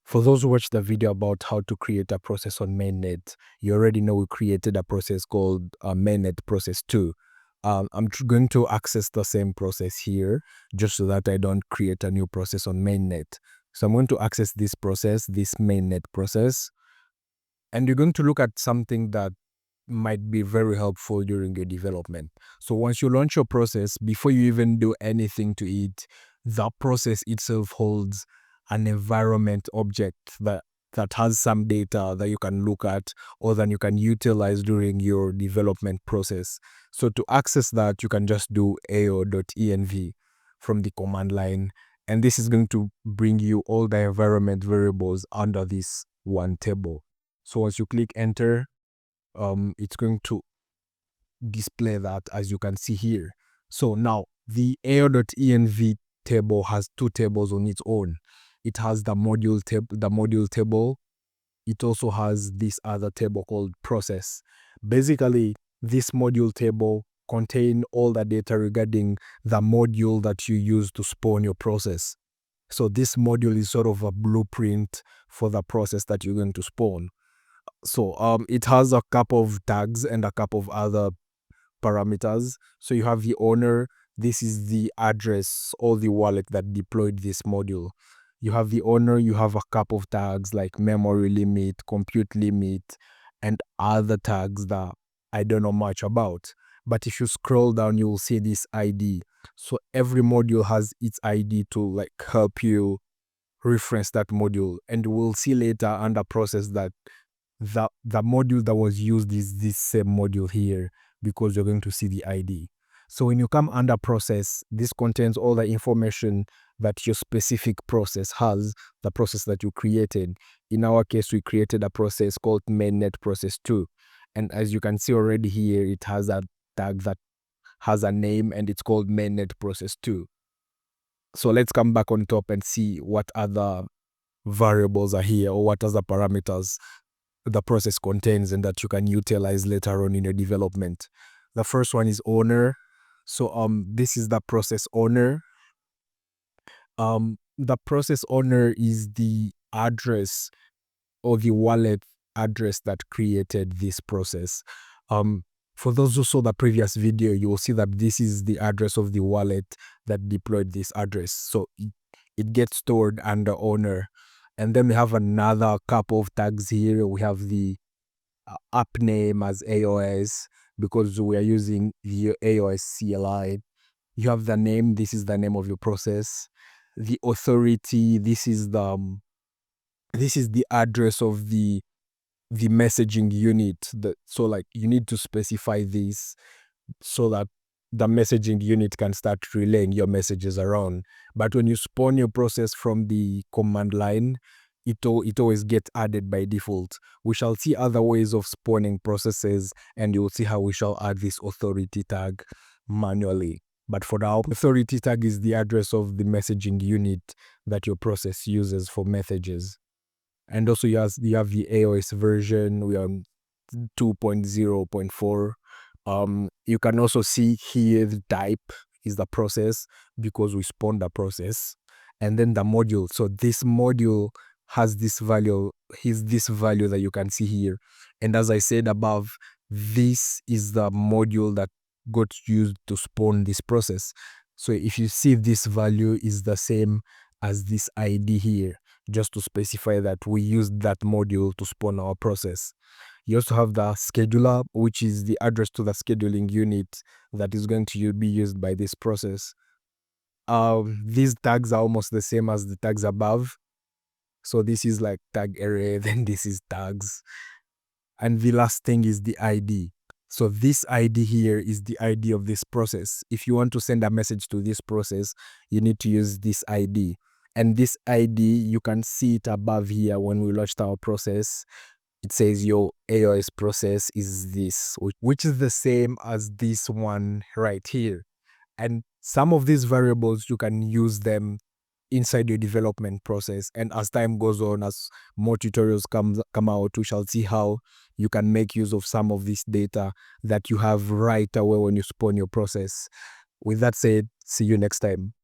For those who watched the video about how to create a process on mainnet, you already know we created a process called mainnet process 2. I'm going to access the same process here just so that I don't create a new process on mainnet. So I'm going to access this process, this mainnet process, and you're going to look at something that might be very helpful during your development. So once you launch your process, before you even do anything to it, the process itself holds an environment object that has some data that you can look at or that you can utilize during your development process. So to access that, you can just do ao.env from the command line. And this is going to bring you all the environment variables under this one table. So once you click enter, it's going to display that as you can see here. So now the ao.env table has two tables on its own. It has the module table. It also has this other table called process. Basically, this module table contains all the data regarding the module that you use to spawn your process. So this module is sort of a blueprint for the process that you're going to spawn. So it has a couple of tags and a couple of other parameters. So you have the owner. This is the address or the wallet that deployed this module. You have the owner. You have a couple of tags like memory limit, compute limit, and other tags that I don't know much about. But if you scroll down, you will see this ID. So every module has its ID to like help you reference that module. And we'll see later under process that the module that was used is this same module here because you're going to see the ID. So when you come under process, this contains all the information that your specific process has, the process that you created. In our case, we created a process called mainnet process 2. And as you can see already here, it has a tag that has a name and it's called mainnet process 2. So let's come back on top and see what other variables are here or what other parameters the process contains and that you can utilize later on in your development. The first one is owner. So this is the process owner. The process owner is the address or the wallet address that created this process. For those who saw the previous video, you will see that this is the address of the wallet that deployed this address. So it gets stored under owner. And then we have another couple of tags here. We have the app name as AOS because we are using the AOS CLI. You have the name. This is the name of your process. The authority. This is the address of the messaging unit. So like you need to specify this so that the messaging unit can start relaying your messages around. But when you spawn your process from the command line, it always gets added by default. We shall see other ways of spawning processes, and you'll see how we shall add this authority tag manually. But for now, authority tag is the address of the messaging unit that your process uses for messages. And also you have the AOS version. We are on 2.0.4. You can also see here the type is the process because we spawned the process, and then the module. So this module has this value, that you can see here. And as I said above, this is the module that got used to spawn this process. So if you see this value is the same as this ID here, just to specify that we used that module to spawn our process. You also have the scheduler, which is the address to the scheduling unit that is going to be used by this process. These tags are almost the same as the tags above. So this is like tag array, then this is tags. And the last thing is the ID. So this ID here is the ID of this process. If you want to send a message to this process, you need to use this ID. And this ID, you can see it above here when we launched our process. It says your AOS process is this, which is the same as this one right here. And some of these variables, you can use them inside your development process. And as time goes on, as more tutorials come out, we shall see how you can make use of some of this data that you have right away when you spawn your process. With that said, see you next time.